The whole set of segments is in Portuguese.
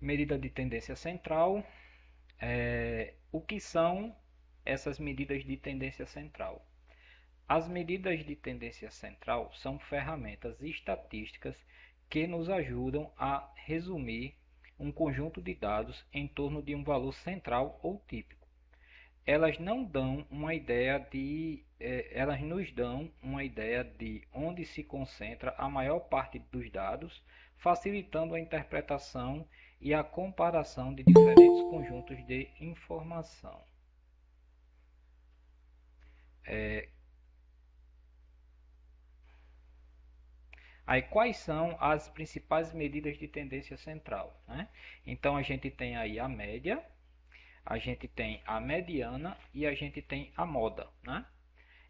Medida de tendência central. O que são essas medidas de tendência central? As medidas de tendência central são ferramentas estatísticas que nos ajudam a resumir um conjunto de dados em torno de um valor central ou típico. Elas não dão uma ideia de, elas nos dão uma ideia de onde se concentra a maior parte dos dados, facilitando a interpretação e a comparação de diferentes conjuntos de informação. Aí, quais são as principais medidas de tendência central, né? Então, a gente tem aí a média, a gente tem a mediana e a gente tem a moda, né?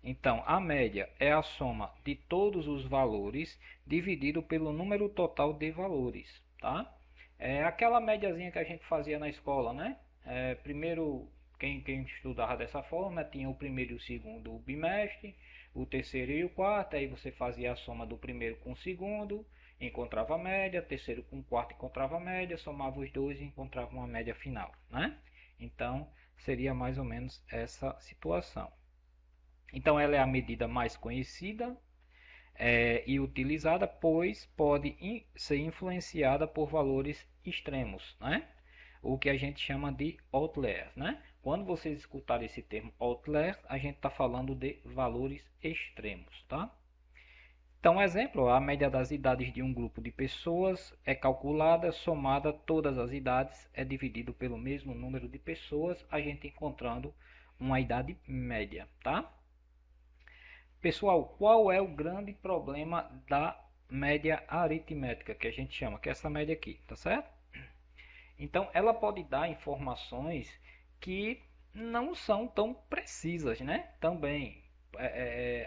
Então, a média é a soma de todos os valores dividido pelo número total de valores, tá? É aquela médiazinha que a gente fazia na escola, né? Primeiro, quem estudava dessa forma tinha o primeiro e o segundo bimestre, o terceiro e o quarto, aí você fazia a soma do primeiro com o segundo, encontrava a média, terceiro com o quarto encontrava a média, somava os dois e encontrava uma média final, né? Então, seria mais ou menos essa situação. Então, ela é a medida mais conhecida e utilizada, pois pode ser influenciada por valores extremos, né? O que a gente chama de outliers, né? Quando vocês escutarem esse termo outliers, a gente está falando de valores extremos, tá? Então, exemplo, a média das idades de um grupo de pessoas é calculada, somada todas as idades, é dividido pelo mesmo número de pessoas, a gente encontrando uma idade média, tá? Pessoal, qual é o grande problema da média aritmética, que a gente chama, que é essa média aqui, tá certo? Então, ela pode dar informações que não são tão precisas, né? Também.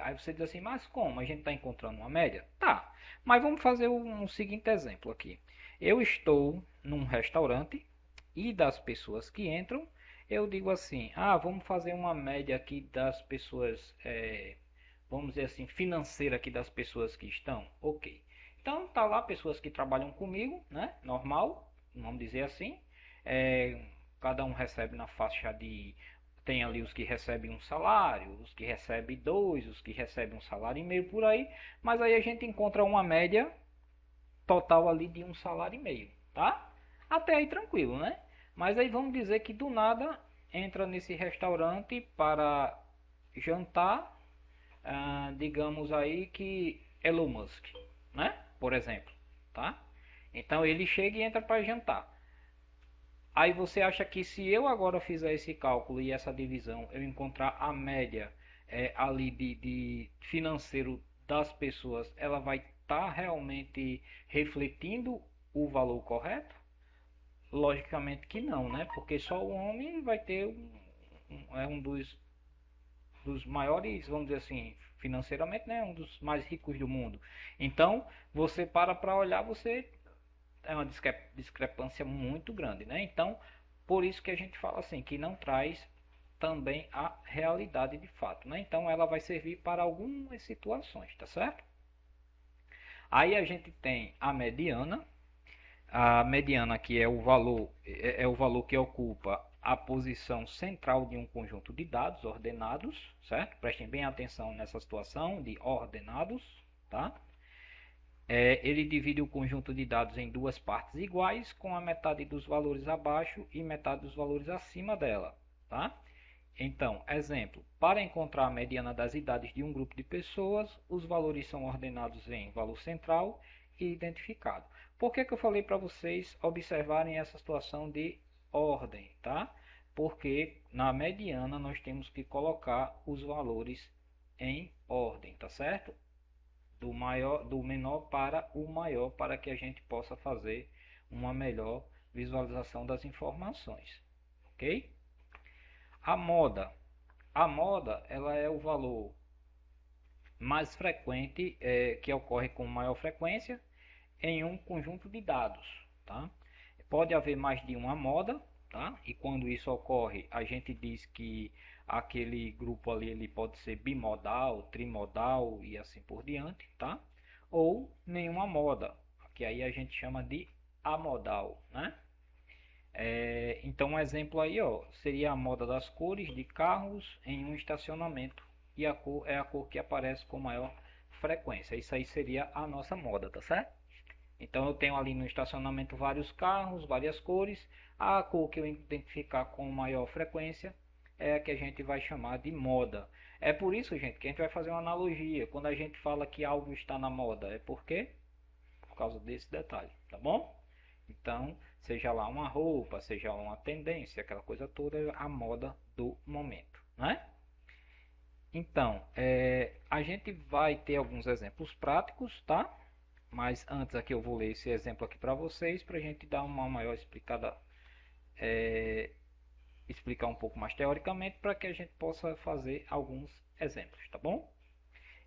Aí você diz assim, mas como? A gente está encontrando uma média? Tá, mas vamos fazer um seguinte exemplo aqui. Eu estou num restaurante e das pessoas que entram, eu digo assim, vamos fazer uma média aqui das pessoas, vamos dizer assim, financeira aqui das pessoas que estão. Ok. Então, tá lá pessoas que trabalham comigo, né? Normal, vamos dizer assim. É, cada um recebe na faixa de. Tem ali os que recebem um salário, os que recebem dois, os que recebem um salário e meio por aí. Mas aí a gente encontra uma média total ali de um salário e meio, tá? Até aí tranquilo, né? Mas aí vamos dizer que do nada entra nesse restaurante para jantar, digamos aí que Elon Musk, né? Por exemplo, tá? Então ele chega e entra para jantar. Aí você acha que se eu agora fizer esse cálculo e essa divisão, eu encontrar a média ali de financeiro das pessoas, ela vai estar realmente refletindo o valor correto? Logicamente que não, né? Porque só o homem vai ter um dos maiores, vamos dizer assim, financeiramente, né? Um dos mais ricos do mundo. Então, você para olhar, você é uma discrepância muito grande, né? Então, por isso que a gente fala assim, que não traz também a realidade de fato, né? Então, ela vai servir para algumas situações, tá certo? Aí a gente tem a mediana que é o valor que ocupa a posição central de um conjunto de dados ordenados, certo? Prestem bem atenção nessa situação de ordenados, tá? Ele divide o conjunto de dados em duas partes iguais, com a metade dos valores abaixo e metade dos valores acima dela, tá? Então, exemplo, para encontrar a mediana das idades de um grupo de pessoas, os valores são ordenados em valor central e identificado. Por que eu falei para vocês observarem essa situação de ordem, tá? Porque na mediana nós temos que colocar os valores em ordem, tá certo? Do menor para o maior, para que a gente possa fazer uma melhor visualização das informações, ok? A moda, a moda, ela é o valor mais frequente que ocorre com maior frequência em um conjunto de dados, tá? Pode haver mais de uma moda, tá? E quando isso ocorre, a gente diz que aquele grupo ali ele pode ser bimodal, trimodal e assim por diante, tá? Ou nenhuma moda, que aí a gente chama de amodal, né? Então, um exemplo aí, ó, seria a moda das cores de carros em um estacionamento. E a cor é a cor que aparece com maior frequência. Isso aí seria a nossa moda, tá certo? Então, eu tenho ali no estacionamento vários carros, várias cores. A cor que eu identificar com maior frequência é a que a gente vai chamar de moda. É por isso, gente, que a gente vai fazer uma analogia. Quando a gente fala que algo está na moda, é porque por causa desse detalhe, tá bom? Então, seja lá uma roupa, seja lá uma tendência, aquela coisa toda, é a moda do momento, né? Então, a gente vai ter alguns exemplos práticos, tá? Mas antes aqui eu vou ler esse exemplo aqui para vocês, para a gente dar uma maior explicada, é, explicar um pouco mais teoricamente, para que a gente possa fazer alguns exemplos, tá bom?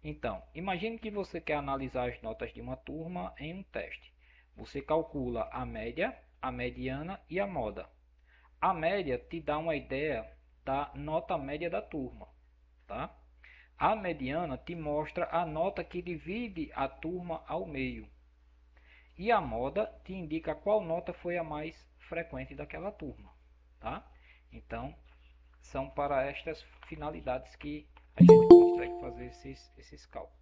Então, imagine que você quer analisar as notas de uma turma em um teste. Você calcula a média, a mediana e a moda. A média te dá uma ideia da nota média da turma, tá? A mediana te mostra a nota que divide a turma ao meio. E a moda te indica qual nota foi a mais frequente daquela turma, tá? Então, são para estas finalidades que a gente consegue fazer esses cálculos.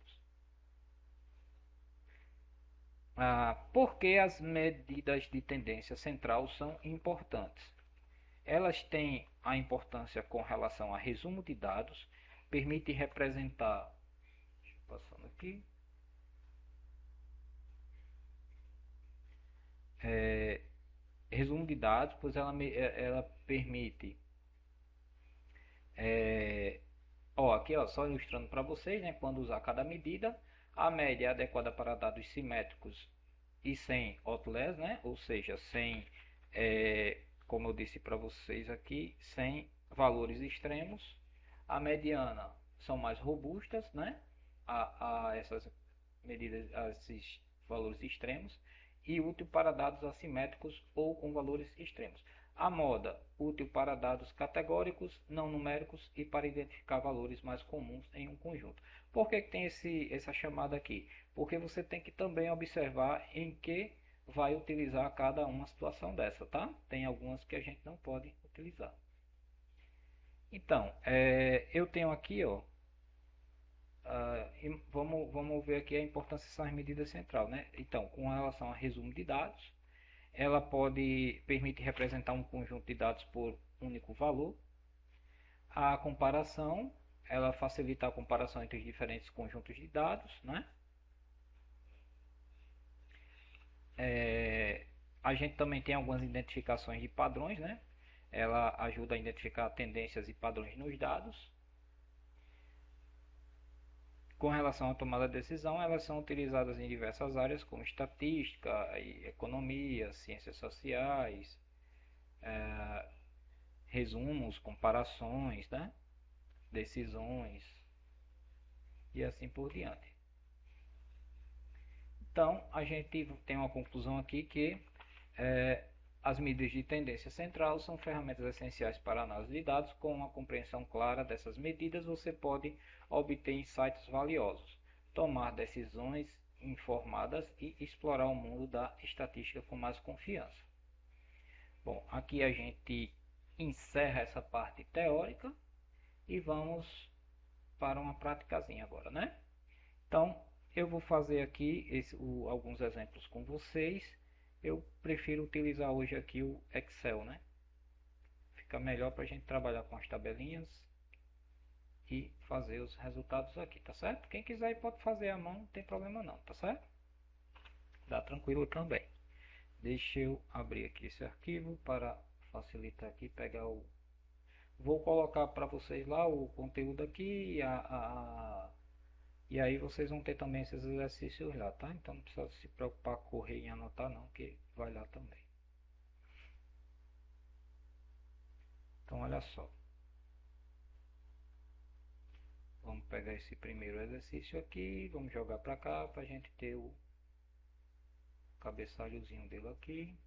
Por que as medidas de tendência central são importantes? Elas têm a importância com relação a resumo de dados, permite representar, passando aqui, é, resumo de dados, pois ela permite, aqui ó, só ilustrando para vocês, né, quando usar cada medida, a média é adequada para dados simétricos e sem outliers, né, ou seja, sem, como eu disse para vocês aqui, sem valores extremos. A mediana são mais robustas, né, a essas medidas, a esses valores extremos, e útil para dados assimétricos ou com valores extremos. A moda, útil para dados categóricos, não numéricos e para identificar valores mais comuns em um conjunto. Por que tem essa chamada aqui? Porque você tem que também observar em que vai utilizar cada uma situação dessa, tá? Tem algumas que a gente não pode utilizar. Então, eu tenho aqui, ó, vamos ver aqui a importância dessas medidas central, né? Então, com relação a resumo de dados, ela permite representar um conjunto de dados por único valor. A comparação, ela facilita a comparação entre os diferentes conjuntos de dados, né? A gente também tem algumas identificações de padrões, né? Ela ajuda a identificar tendências e padrões nos dados. Com relação à tomada de decisão, elas são utilizadas em diversas áreas, como estatística, economia, ciências sociais, resumos, comparações, né? Decisões e assim por diante. Então, a gente tem uma conclusão aqui que as medidas de tendência central são ferramentas essenciais para a análise de dados. Com uma compreensão clara dessas medidas, você pode obter insights valiosos, tomar decisões informadas e explorar o mundo da estatística com mais confiança. Bom, aqui a gente encerra essa parte teórica e vamos para uma praticazinha agora, né? Então, eu vou fazer aqui alguns exemplos com vocês. Eu prefiro utilizar hoje aqui o Excel, né? Fica melhor para a gente trabalhar com as tabelinhas e fazer os resultados aqui, tá certo? Quem quiser pode fazer à mão, não tem problema não, tá certo? Dá tranquilo também. Deixa eu abrir aqui esse arquivo para facilitar aqui, pegar o... Vou colocar para vocês lá o conteúdo aqui, e aí vocês vão ter também esses exercícios lá, tá? Então não precisa se preocupar com correr e anotar não, que vai lá também. Então olha só. Vamos pegar esse primeiro exercício aqui, vamos jogar para cá para a gente ter o cabeçalhozinho dele aqui.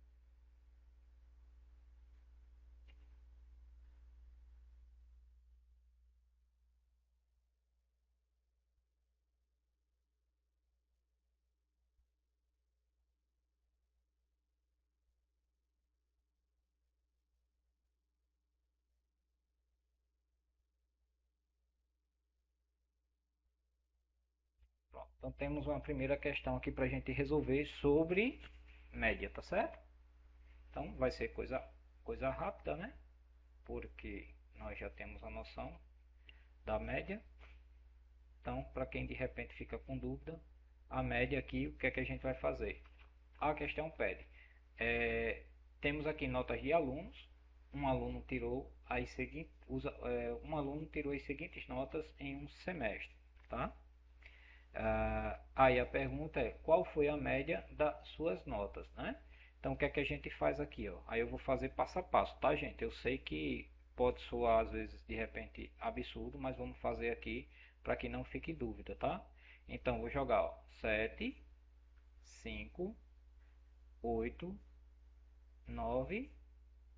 Então temos uma primeira questão aqui para a gente resolver sobre média, tá certo? Então vai ser coisa rápida, né? Porque nós já temos a noção da média. Então, para quem de repente fica com dúvida, a média aqui, o que é que a gente vai fazer? A questão pede. Temos aqui notas de alunos. Um aluno tirou as seguintes notas em um semestre, tá? Aí a pergunta é, qual foi a média das suas notas, né? Então, o que é que a gente faz aqui, ó? Aí eu vou fazer passo a passo, tá, gente? Eu sei que pode soar, às vezes, de repente, absurdo, mas vamos fazer aqui para que não fique dúvida, tá? Então, vou jogar, ó, 7, 5, 8, 9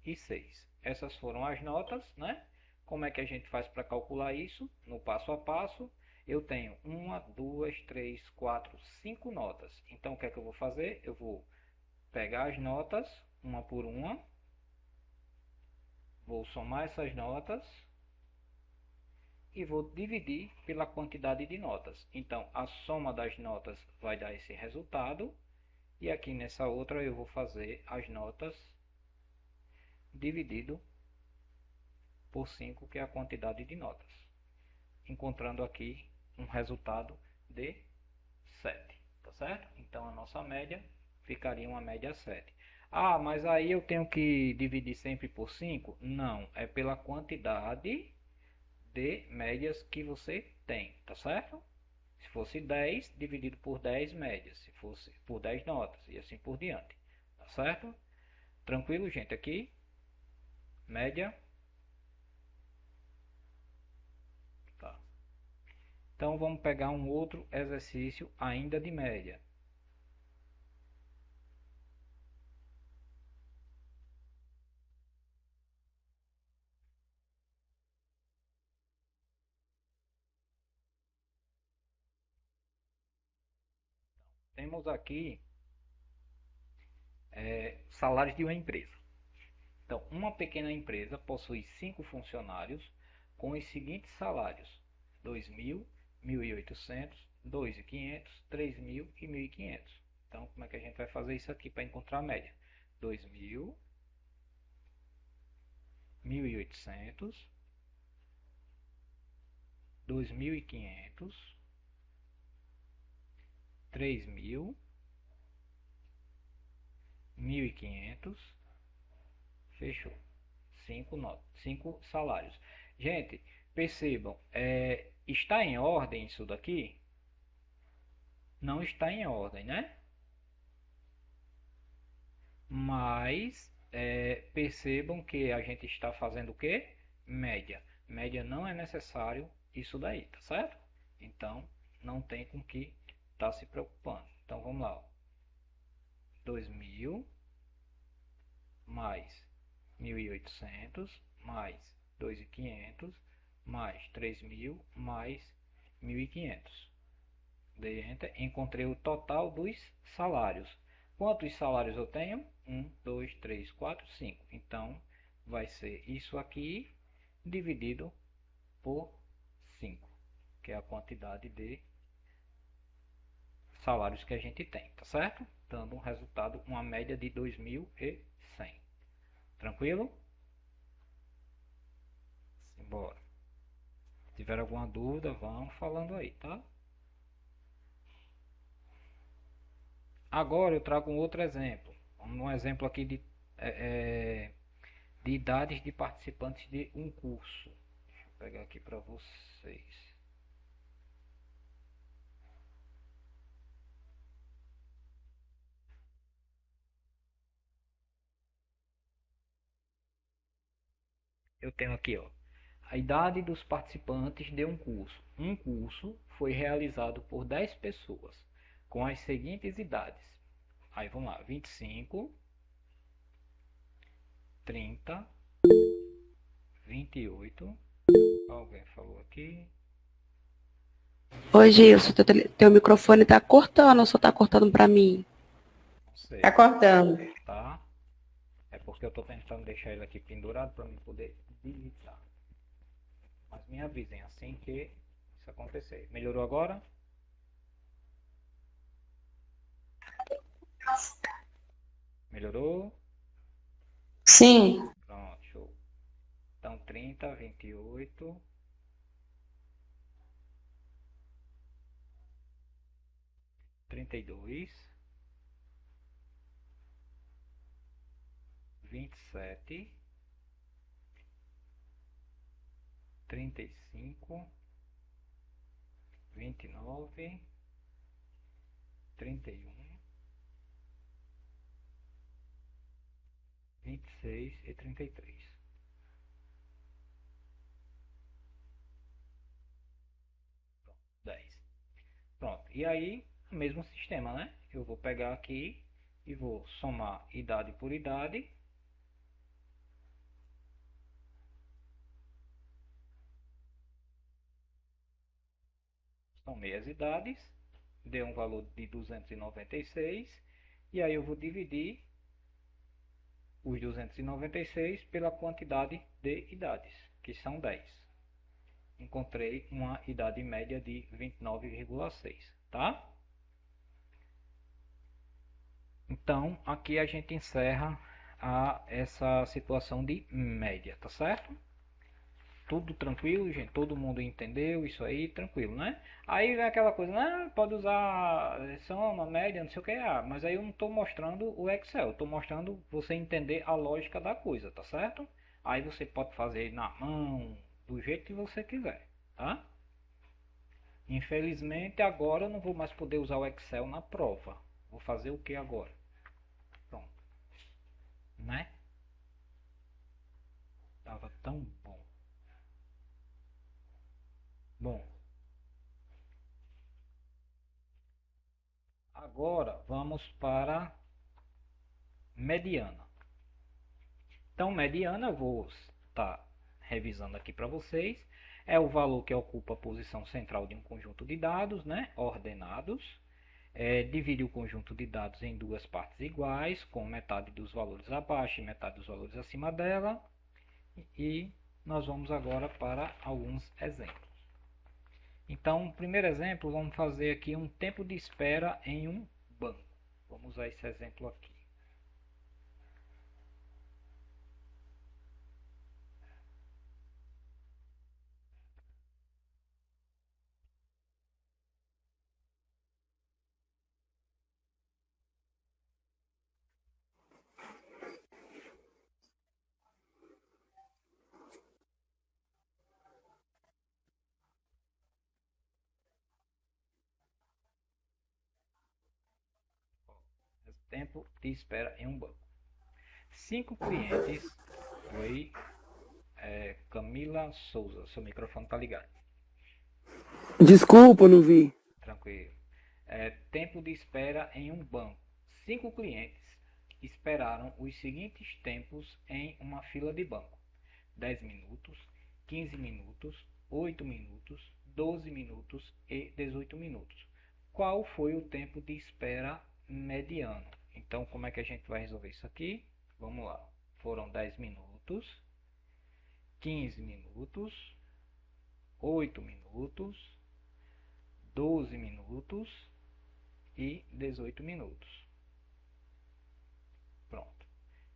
e 6. Essas foram as notas, né? Como é que a gente faz para calcular isso? No passo a passo, eu tenho 1, 2, 3, 4, 5 notas. Então, o que é que eu vou fazer? Eu vou pegar as notas, uma por uma, vou somar essas notas e vou dividir pela quantidade de notas. Então, a soma das notas vai dar esse resultado. E aqui nessa outra eu vou fazer as notas dividido por 5, que é a quantidade de notas, encontrando aqui um resultado de 7, tá certo? Então a nossa média ficaria uma média 7. Ah, mas aí eu tenho que dividir sempre por 5? Não, é pela quantidade de médias que você tem, tá certo? Se fosse 10, dividido por 10 médias, se fosse por 10 notas e assim por diante, tá certo? Tranquilo, gente? Aqui, média. Tá. Então vamos pegar um outro exercício ainda de média. Temos aqui salários de uma empresa. Então, uma pequena empresa possui 5 funcionários com os seguintes salários: 2.000, 1.800, 2.500, 3.000 e 1.500. Então, como é que a gente vai fazer isso aqui para encontrar a média? 2.000, 1.800, 2.500, 3.000, 1.500. Fechou. 5 salários. Gente, percebam, está em ordem isso daqui? Não está em ordem, né? Mas percebam que a gente está fazendo o quê? Média. Média não é necessário isso daí, tá certo? Então, não tem com que estar se preocupando. Então, vamos lá. 2.000 mais 1.800 mais 2.500 mais 3.000 mais 1.500. Dei Enter. Encontrei o total dos salários. Quantos salários eu tenho? 1, 2, 3, 4, 5. Então, vai ser isso aqui dividido por 5, que é a quantidade de salários que a gente tem, tá certo? Dando um resultado, uma média de 2.100. Tranquilo? Simbora. Se tiver alguma dúvida, vão falando aí, tá? Agora eu trago um outro exemplo. Um exemplo aqui de idades de participantes de um curso. Deixa eu pegar aqui para vocês. Eu tenho aqui, ó, a idade dos participantes de um curso. Um curso foi realizado por 10 pessoas com as seguintes idades. Aí vamos lá: 25, 30, 28. Alguém falou aqui? Ô Gilson, teu microfone tá cortando ou só tá cortando pra mim? Não sei, Tá cortando. tá? É porque eu estou tentando deixar ele aqui pendurado para mim poder digitar. Mas me avisem assim que isso acontecer. Melhorou agora? Melhorou? Sim. Pronto, show. Então 30, 28, 32, 27, 35, 29, 31, 26 e 33. 10. Pronto. E aí, o mesmo sistema, né? Eu vou pegar aqui e vou somar idade por idade. Somei as idades, deu um valor de 296. E aí eu vou dividir os 296 pela quantidade de idades, que são 10. Encontrei uma idade média de 29,6, tá? Então, aqui a gente encerra essa situação de média, tá certo? Tudo tranquilo, gente? Todo mundo entendeu isso aí, tranquilo, né? Aí vem aquela coisa, né? Pode usar soma, média, não sei o que, mas aí eu não estou mostrando o Excel, estou mostrando você entender a lógica da coisa, tá certo? Aí você pode fazer na mão, do jeito que você quiser, tá? Infelizmente agora eu não vou mais poder usar o Excel na prova. Vou fazer o que agora? Pronto, né? Tava tão bom. Bom, agora vamos para mediana. Então, mediana, eu vou estar revisando aqui para vocês. É o valor que ocupa a posição central de um conjunto de dados, né, ordenados. Divide o conjunto de dados em duas partes iguais, com metade dos valores abaixo e metade dos valores acima dela. E nós vamos agora para alguns exemplos. Então, o primeiro exemplo, vamos fazer aqui um tempo de espera em um banco. Vamos usar esse exemplo aqui. Tempo de espera em um banco. 5 clientes. Oi, Camila Souza, seu microfone tá ligado. Desculpa, não vi. Tranquilo. Tempo de espera em um banco. 5 clientes esperaram os seguintes tempos em uma fila de banco: 10 minutos, 15 minutos, 8 minutos, 12 minutos e 18 minutos. Qual foi o tempo de espera mediano? Então, como é que a gente vai resolver isso aqui? Vamos lá. Foram 10 minutos, 15 minutos, 8 minutos, 12 minutos e 18 minutos. Pronto.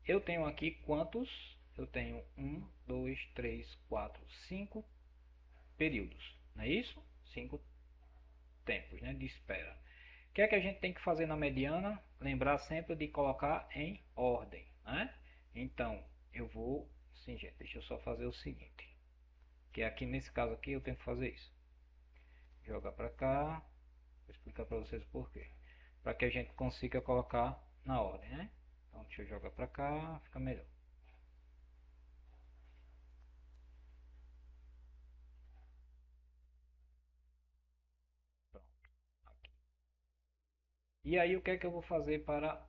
Eu tenho aqui quantos? Eu tenho 1, 2, 3, 4, 5 períodos. Não é isso? 5 tempos, né, de espera. O que é que a gente tem que fazer na mediana? Lembrar sempre de colocar em ordem, né? Então, eu vou... Sim, gente, deixa eu só fazer o seguinte. Que aqui nesse caso aqui eu tenho que fazer isso. Jogar para cá. Vou explicar para vocês o porquê. Para que a gente consiga colocar na ordem, né? Então, deixa eu jogar para cá, fica melhor. Pronto, aqui. E aí, o que é que eu vou fazer para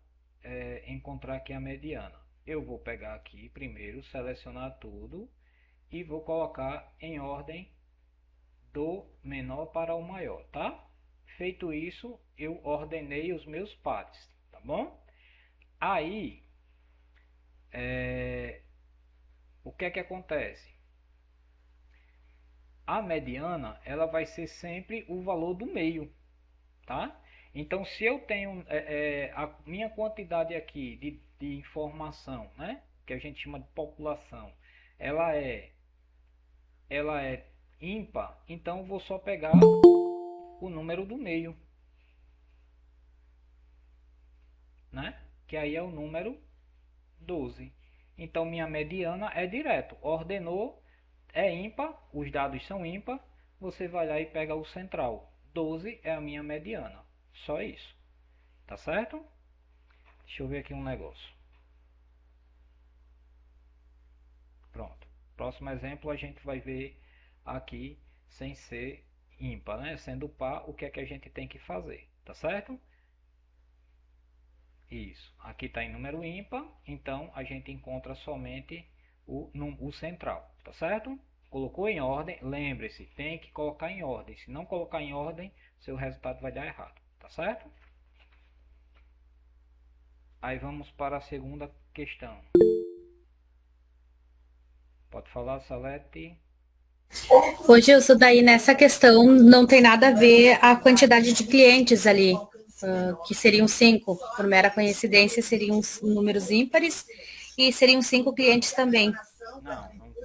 encontrar aqui a mediana? Eu vou pegar aqui primeiro, selecionar tudo e vou colocar em ordem do menor para o maior, tá? Feito isso, eu ordenei os meus pares, tá bom? Aí, o que é que acontece? A mediana, ela vai ser sempre o valor do meio, tá? Então, se eu tenho a minha quantidade aqui de informação, né, que a gente chama de população, ela é, ela é ímpar, então eu vou só pegar o número do meio, né, que aí é o número 12. Então, minha mediana é direto. Ordenou, é ímpar, os dados são ímpar, você vai lá e pega o central. 12 é a minha mediana. Só isso. Tá certo? Deixa eu ver aqui um negócio. Pronto. Próximo exemplo a gente vai ver aqui sem ser ímpar, né? Sendo par, o que é que a gente tem que fazer, tá certo? Isso. Aqui está em número ímpar, então a gente encontra somente o central, tá certo? Colocou em ordem, lembre-se, tem que colocar em ordem. Se não colocar em ordem, seu resultado vai dar errado, tá certo? Aí vamos para a segunda questão. Pode falar, Salete? Ô, Gilson, daí nessa questão não tem nada a ver a quantidade de clientes ali, que seriam 5. Por mera coincidência, seriam números ímpares e seriam 5 clientes também.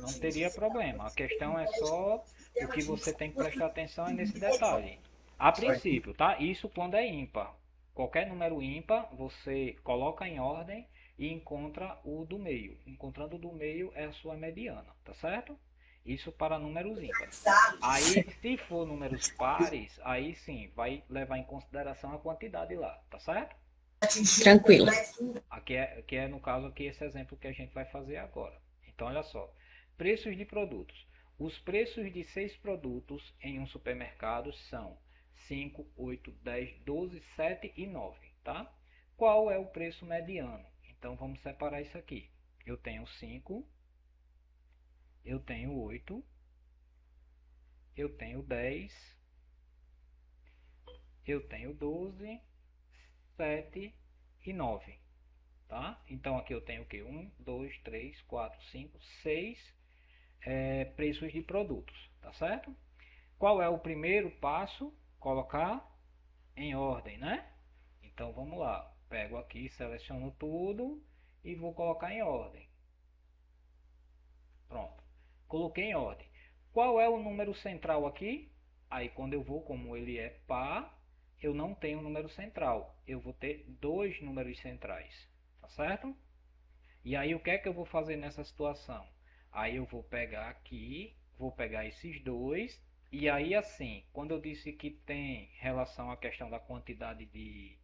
Não teria problema. A questão é só o que você tem que prestar atenção é nesse detalhe. A princípio, tá? Isso quando é ímpar. Qualquer número ímpar, você coloca em ordem e encontra o do meio. Encontrando o do meio é a sua mediana, tá certo? Isso para números ímpares. Aí, se for números pares, aí sim, vai levar em consideração a quantidade lá, tá certo? Tranquilo. Que é no caso aqui esse exemplo que a gente vai fazer agora. Então, olha só. Preços de produtos. Os preços de 6 produtos em um supermercado são 5, 8, 10, 12, 7 e 9, tá? Qual é o preço mediano? Então, vamos separar isso aqui. Eu tenho 5, eu tenho 8, eu tenho 10, eu tenho 12, 7 e 9. Tá? Então aqui eu tenho o que? 1, 2, 3, 4, 5, 6 preços de produtos, tá certo? Qual é o primeiro passo? Colocar em ordem, né? Então vamos lá. Pego aqui, seleciono tudo e vou colocar em ordem. Pronto. Coloquei em ordem. Qual é o número central aqui? Aí quando eu vou, como ele é par, eu não tenho número central. Eu vou ter dois números centrais, tá certo? E aí o que é que eu vou fazer nessa situação? Aí eu vou pegar aqui, vou pegar esses dois, e aí assim, quando eu disse que tem relação à questão da quantidade de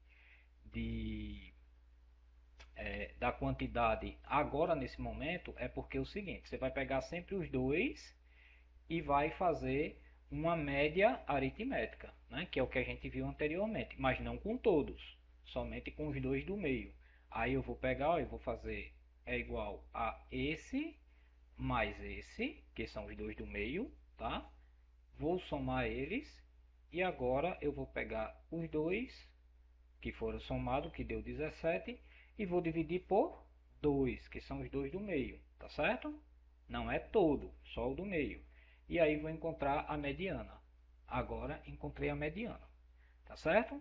da quantidade agora nesse momento, é porque é o seguinte, você vai pegar sempre os dois e vai fazer uma média aritmética, né? Que é o que a gente viu anteriormente, mas não com todos, somente com os dois do meio. Aí eu vou pegar, ó, eu vou fazer é igual a esse mais esse, que são os dois do meio, tá? Vou somar eles e agora eu vou pegar os dois que foram somados, que deu 17, e vou dividir por 2, que são os dois do meio, tá certo? Não é todo, só o do meio. E aí vou encontrar a mediana. Agora encontrei a mediana, tá certo?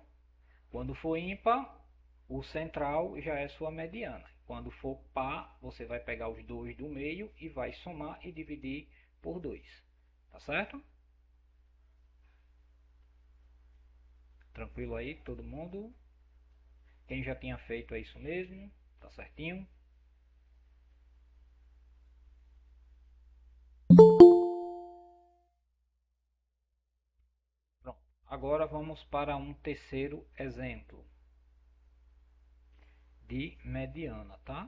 Quando for ímpar, o central já é sua mediana. Quando for par, você vai pegar os dois do meio e vai somar e dividir por 2, tá certo? Tranquilo aí, todo mundo? Quem já tinha feito é isso mesmo, tá certinho? Pronto. Agora vamos para um terceiro exemplo de mediana, tá?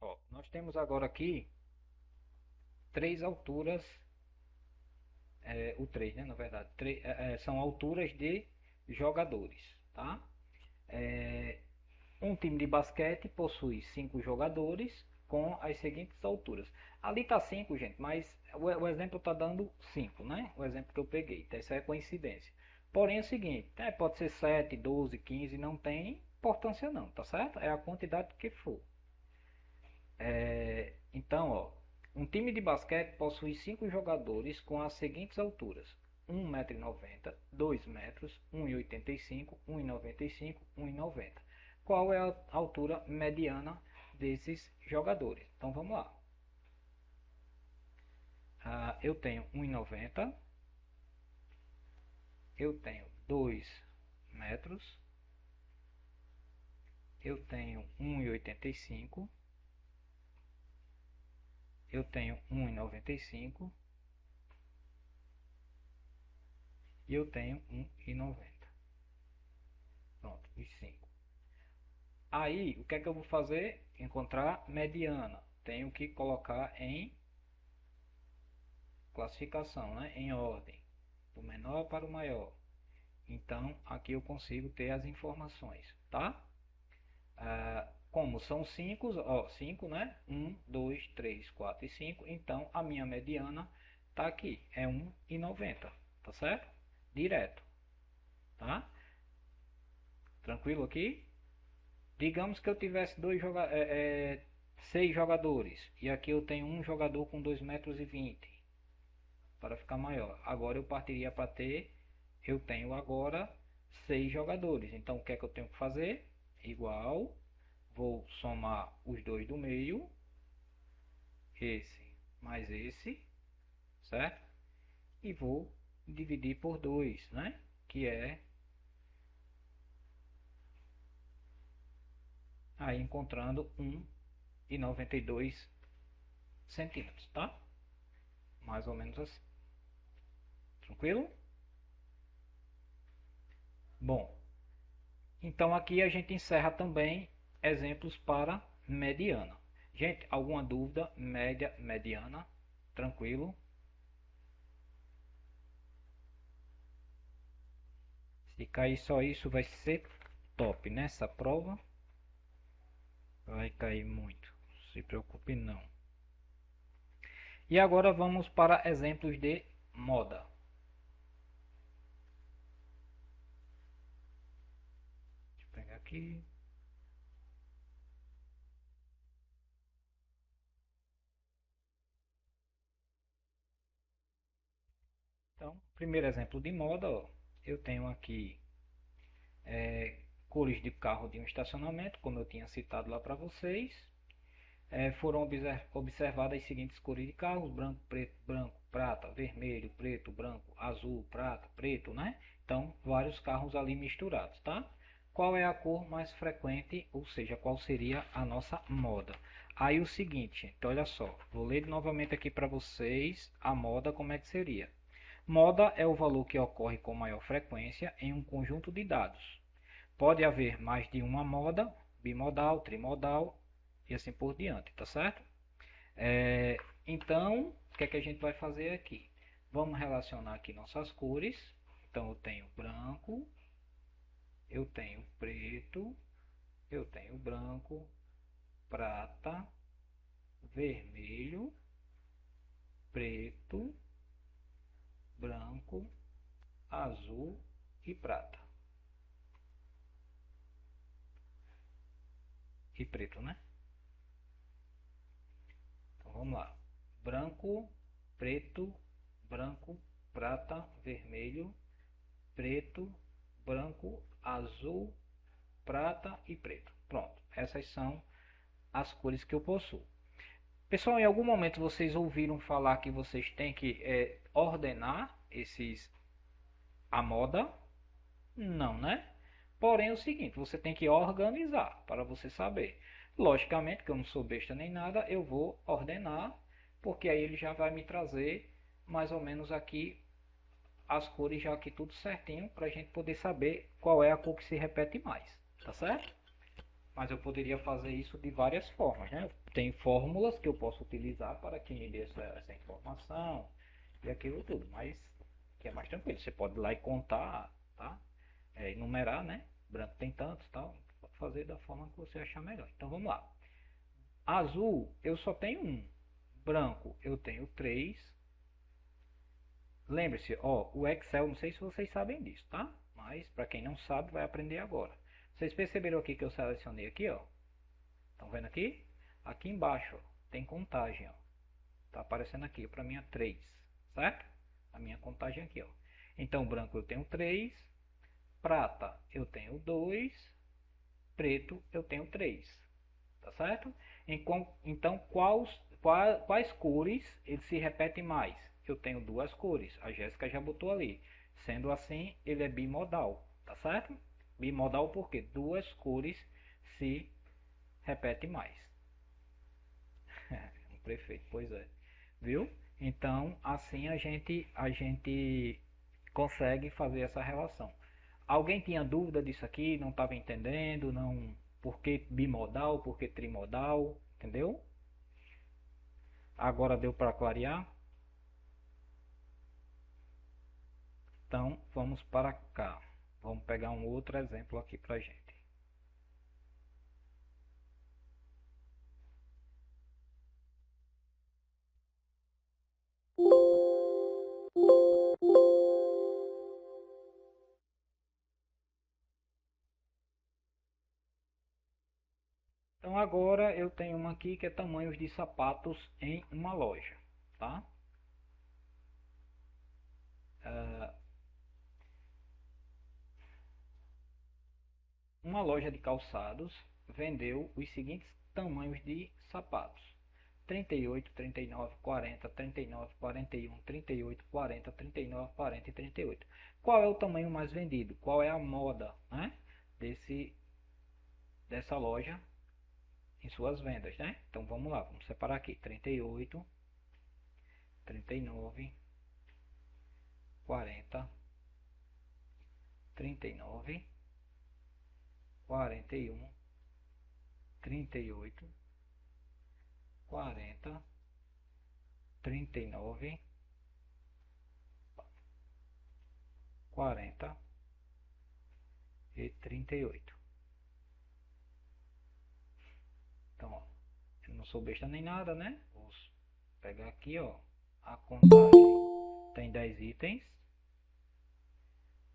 Ó, nós temos agora aqui três alturas, o 3, né, na verdade, são alturas de jogadores, tá? Um time de basquete possui 5 jogadores com as seguintes alturas. Ali está 5, gente, mas o exemplo está dando 5, né? O exemplo que eu peguei. Então, isso é coincidência. Porém, é o seguinte, pode ser 7, 12, 15, não tem importância não, tá certo? É a quantidade que for. Então, ó, um time de basquete possui 5 jogadores com as seguintes alturas: 1,90 m, 2 metros, 1,85 m, 1,95 m, 1,90 m. Qual é a altura mediana desses jogadores? Então vamos lá. Eu tenho 1,90 m, eu tenho 2 metros, eu tenho 1,85 m, eu tenho 1,95 m e eu tenho 1,90 m. Pronto, os 5. Aí, o que é que eu vou fazer? Encontrar mediana. Tenho que colocar em classificação, né? Em ordem, do menor para o maior. Então, aqui eu consigo ter as informações, tá? Como são 5, ó, 5, né? 1, 2, 3, 4 e 5. Então, a minha mediana tá aqui, é 1,90, tá certo? Direto, tá? Tranquilo aqui? Digamos que eu tivesse 6 jogadores e aqui eu tenho um jogador com 2,20 m para ficar maior. Agora eu partiria para eu tenho agora 6 jogadores. Então o que é que eu tenho que fazer? Igual, vou somar os dois do meio, esse mais esse, certo? E vou dividir por 2, né? Que é aí encontrando 1,92 centímetros, tá? Mais ou menos assim. Tranquilo? Bom, então aqui a gente encerra também exemplos para mediana. Gente, alguma dúvida? Média, mediana? Tranquilo? Se cair só isso vai ser top nessa prova. Vai cair muito, se preocupe não. E agora vamos para exemplos de moda. Deixa eu pegar aqui. Então, primeiro exemplo de moda, ó, eu tenho aqui cores de carro de um estacionamento, como eu tinha citado lá para vocês. Foram observadas as seguintes cores de carros: branco, preto, branco, prata, vermelho, preto, branco, azul, prata, preto, né? Então, vários carros ali misturados, tá? Qual é a cor mais frequente, ou seja, qual seria a nossa moda? Aí o seguinte, então olha só, vou ler novamente aqui para vocês a moda, como é que seria. Moda é o valor que ocorre com maior frequência em um conjunto de dados. Pode haver mais de uma moda, bimodal, trimodal e assim por diante, tá certo? Então, o que é que a gente vai fazer aqui? Vamos relacionar aqui nossas cores. Então, eu tenho branco, eu tenho preto, eu tenho branco, prata, vermelho, preto, branco, azul e prata. E preto, né? Então vamos lá. Branco, preto, branco, prata, vermelho, preto, branco, azul, prata e preto. Pronto. Essas são as cores que eu possuo. Pessoal, em algum momento vocês ouviram falar que vocês têm que ordenar a moda? Não, né? Porém é o seguinte, você tem que organizar para você saber. Logicamente que eu não sou besta nem nada, eu vou ordenar, porque aí ele já vai me trazer mais ou menos aqui as cores já aqui tudo certinho para a gente poder saber qual é a cor que se repete mais, tá certo? Mas eu poderia fazer isso de várias formas, né? Tem fórmulas que eu posso utilizar para que me dê essa informação e aquilo tudo, mas que é mais tranquilo. Você pode ir lá e contar, tá? Enumerar, né? Branco tem tantos, tal. Pode fazer da forma que você achar melhor. Então vamos lá. Azul eu só tenho um. Branco eu tenho 3. Lembre-se, ó, o Excel, não sei se vocês sabem disso, tá? Mas para quem não sabe, vai aprender agora. Vocês perceberam aqui que eu selecionei aqui, ó? Estão vendo aqui? Aqui embaixo, ó, tem contagem, ó. Tá aparecendo aqui, para mim é 3, certo? A minha contagem aqui, ó. Então, branco eu tenho 3, prata eu tenho 2, preto eu tenho 3, tá certo? Então, quais cores eles se repetem mais? Eu tenho duas cores, a Jéssica já botou ali. Sendo assim, ele é bimodal, tá certo? Bimodal porque duas cores se repetem mais. Um prefeito, pois é. Viu? Então, assim a gente consegue fazer essa relação. Alguém tinha dúvida disso aqui? Não estava entendendo? Não? Por que bimodal? Por que trimodal? Entendeu? Agora deu para clarear? Então, vamos para cá. Vamos pegar um outro exemplo aqui para gente. Então agora eu tenho uma aqui que é tamanhos de sapatos em uma loja, tá? Uma loja de calçados vendeu os seguintes tamanhos de sapatos: 38, 39, 40, 39, 41, 38, 40, 39, 40 e 38. Qual é o tamanho mais vendido? Qual é a moda, né, dessa loja em suas vendas, né? Então vamos lá, vamos separar aqui: 38, 39, 40, 39, 41, 38, 40, 39, 40 e 38. Então, ó, eu não sou besta nem nada, né? Vou pegar aqui, ó, a contagem. Tem 10 itens.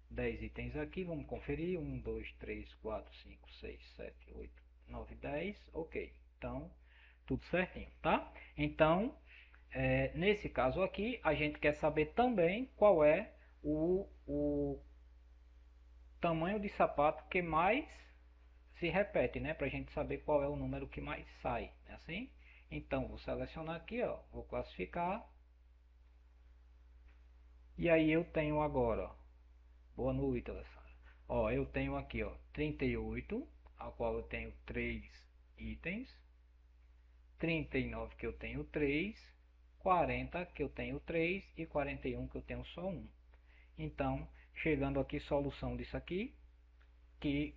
10 itens aqui, vamos conferir. 1, 2, 3, 4, 5, 6, 7, 8, 9, 10. Ok. Então, tudo certinho, tá? Então, nesse caso aqui, a gente quer saber também qual é o tamanho de sapato que mais se repete, né? Para a gente saber qual é o número que mais sai, né? Assim. Então, vou selecionar aqui, ó, vou classificar. E aí eu tenho agora, ó, boa noite, Alessandra. Ó, eu tenho aqui, ó, 38, a qual eu tenho 3 itens. 39 que eu tenho 3, 40 que eu tenho 3 e 41 que eu tenho só 1. Então, chegando aqui, solução disso aqui, que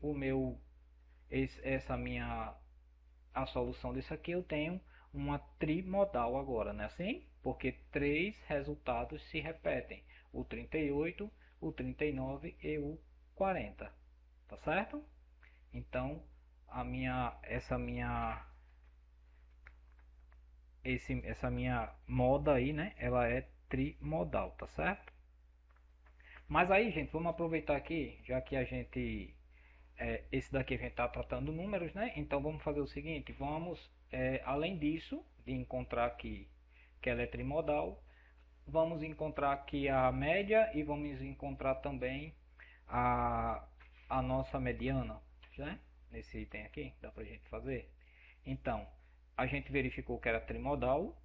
a solução disso aqui eu tenho uma trimodal agora, né? Assim, porque três resultados se repetem: o 38, o 39 e o 40, tá certo? Então, essa minha moda aí, né? Ela é trimodal, tá certo? Mas aí, gente, vamos aproveitar aqui, já que esse daqui a gente está tratando números, né? Então vamos fazer o seguinte, além disso, de encontrar aqui que ela é trimodal, vamos encontrar aqui a média e vamos encontrar também a, a nossa mediana, né? Nesse item aqui, dá pra gente fazer. Então, a gente verificou que era trimodal,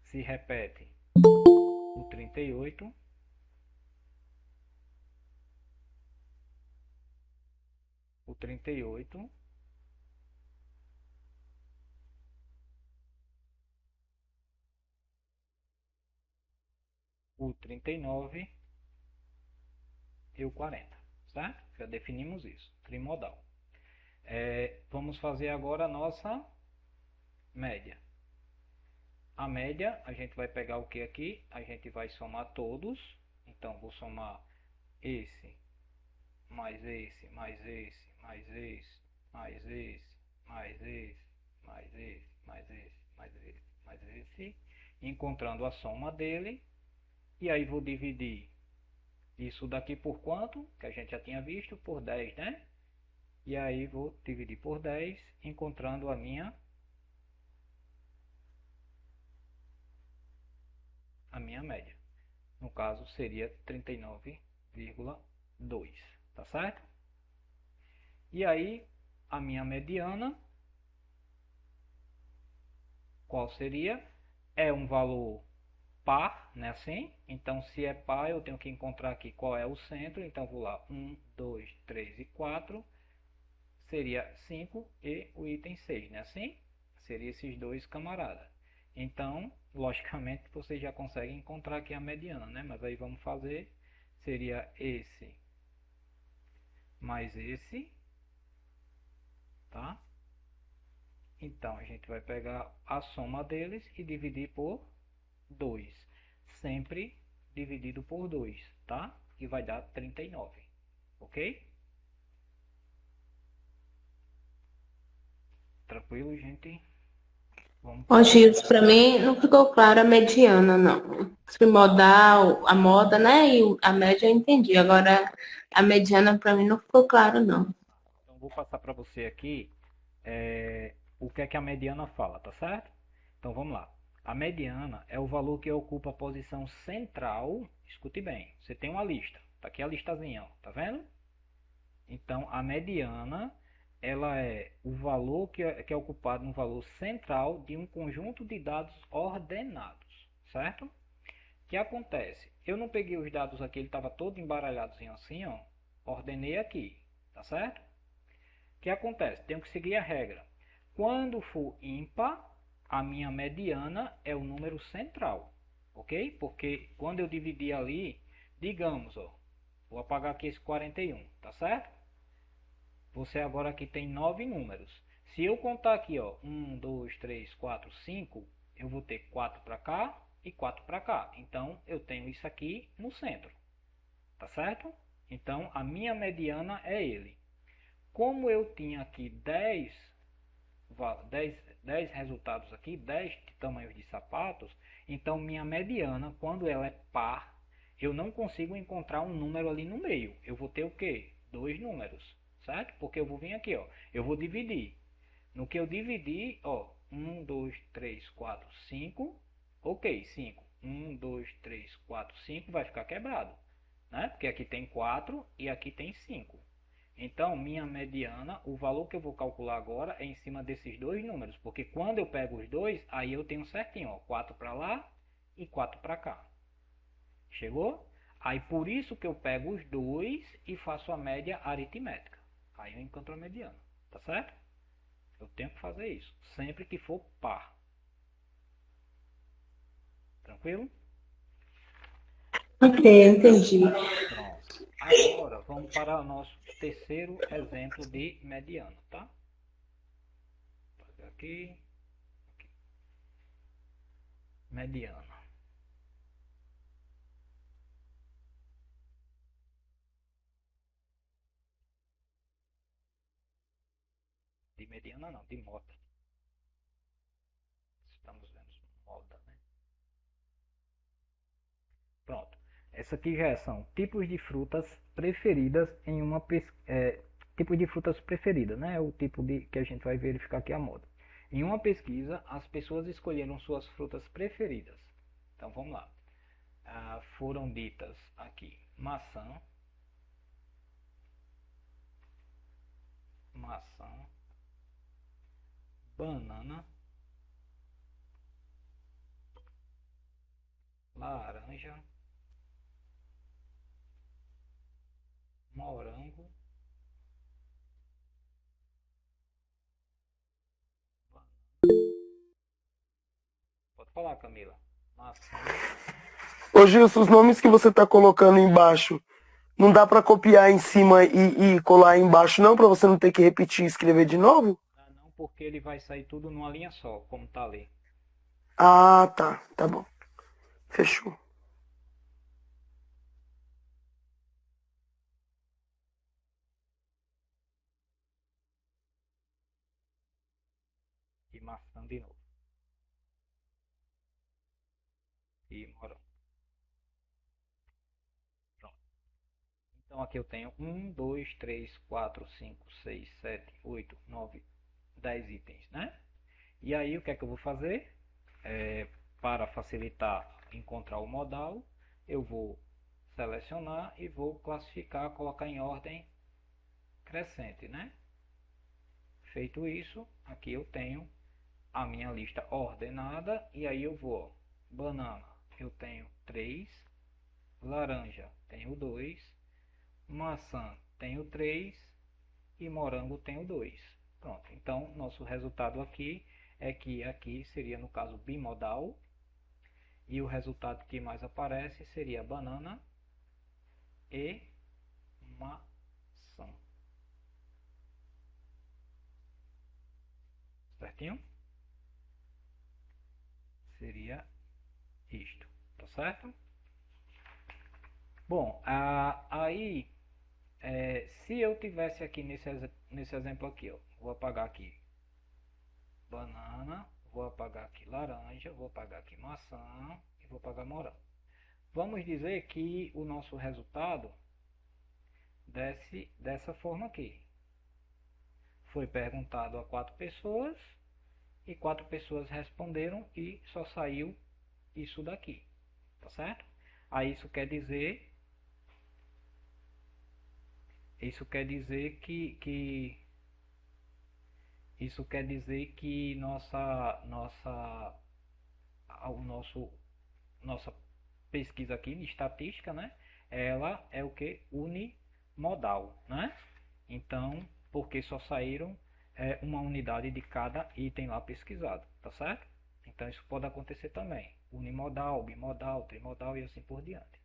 se repete o 38, o 38, o 39 e o 40, certo? Já definimos isso, trimodal. Vamos fazer agora a nossa média. A média, a gente vai pegar o que aqui? A gente vai somar todos. Então, vou somar esse, mais esse, mais esse, mais esse, mais esse, mais esse, mais esse, mais esse, mais esse, mais esse, encontrando a soma dele. E aí vou dividir isso daqui por quanto? Que a gente já tinha visto, por 10, né? E aí vou dividir por 10, encontrando a minha média. No caso, seria 39,2, tá certo? E aí, a minha mediana, qual seria? É um valor par, né, assim? Então, se é par, eu tenho que encontrar aqui qual é o centro. Então, vou lá, 1, 2, 3 e 4. Seria 5 e o item 6, né, assim? Seria esses dois camaradas. Então, logicamente, vocês já conseguem encontrar aqui a mediana, né? Mas aí vamos fazer, seria esse mais esse, tá? Então, a gente vai pegar a soma deles e dividir por 2. Sempre dividido por 2, tá? E vai dar 39, ok? Tranquilo, gente? Vamos Ó, para... Gils, para mim não ficou clara a mediana, não. Trimodal, a moda, né? E a média eu entendi. Agora, a mediana para mim não ficou claro, não. Então, vou passar para você aqui o que é que a mediana fala, tá certo? Então, vamos lá. A mediana é o valor que ocupa a posição central. Escute bem, você tem uma lista. Tá aqui a listazinha, ó, tá vendo? Então, a mediana, ela é o valor que é ocupado no valor central de um conjunto de dados ordenados, certo? O que acontece? Eu não peguei os dados aqui, ele estava todo embaralhadozinho assim, ó. Ordenei aqui, tá certo? O que acontece? Tenho que seguir a regra. Quando for ímpar, a minha mediana é o número central, ok? Porque quando eu dividir ali, digamos, ó, vou apagar aqui esse 41, tá certo? Você agora aqui tem 9 números. Se eu contar aqui, ó, 1, 2, 3, 4, 5, eu vou ter 4 para cá e 4 para cá. Então, eu tenho isso aqui no centro, tá certo? Então, a minha mediana é ele. Como eu tinha aqui 10 resultados aqui, 10 tamanhos de sapatos, então minha mediana, quando ela é par, eu não consigo encontrar um número ali no meio. Eu vou ter o quê? Dois números, certo? Porque eu vou vir aqui, ó, eu vou dividir. No que eu dividir, ó, 1, 2, 3, 4, 5, ok, 5. 1, 2, 3, 4, 5 vai ficar quebrado, né? Porque aqui tem 4 e aqui tem 5. Então, minha mediana, o valor que eu vou calcular agora é em cima desses dois números, porque quando eu pego os dois, aí eu tenho certinho, ó, 4 para lá e 4 para cá. Chegou? Aí por isso que eu pego os dois e faço a média aritmética. Aí eu encontro a mediana, tá certo? Eu tenho que fazer isso, sempre que for par. Tranquilo? Ok, entendi. Pronto. Agora vamos para o nosso terceiro exemplo de mediana, tá? Vou fazer aqui. Mediana. De mediana não, de moda. Estamos vendo moda, né? Pronto. Essa aqui já são tipos de frutas preferidas em uma tipos de frutas preferidas, né? É o tipo de que a gente vai verificar aqui a moda. Em uma pesquisa, as pessoas escolheram suas frutas preferidas. Então vamos lá. Foram ditas aqui maçã, banana, laranja, morango. Pode falar, Camila. Maçã. Ô Gilson, os nomes que você tá colocando embaixo, não dá pra copiar em cima e colar embaixo, não, pra você não ter que repetir e escrever de novo? Não, porque ele vai sair tudo numa linha só, como tá ali. Ah, tá, tá bom. Fechou. E maçã de novo. E morango. Pronto. Então aqui eu tenho 1, 2, 3, 4, 5, 6, 7, 8, 9, 10 itens, né? E aí o que é que eu vou fazer? Para facilitar encontrar o modal, eu vou selecionar e vou classificar, colocar em ordem crescente, né? Feito isso, aqui eu tenho a minha lista ordenada e aí eu vou, banana, eu tenho 3, laranja, tenho 2, maçã, tenho 3 e morango, tenho 2. Pronto, então nosso resultado aqui é que aqui seria no caso bimodal e o resultado que mais aparece seria banana e maçã. Certinho? Seria isto, tá certo? Bom, aí se eu tivesse aqui nesse exemplo aqui, ó, vou apagar aqui banana, vou apagar aqui laranja, vou apagar aqui maçã e vou apagar morango. Vamos dizer que o nosso resultado desce dessa forma aqui. Foi perguntado a 4 pessoas e 4 pessoas responderam e só saiu isso daqui, tá certo? Aí isso quer dizer que nossa pesquisa aqui de estatística, né? Ela é o que? Unimodal, né? Então, porque só saíram uma unidade de cada item lá pesquisado, tá certo? Então isso pode acontecer também. Unimodal, bimodal, trimodal e assim por diante.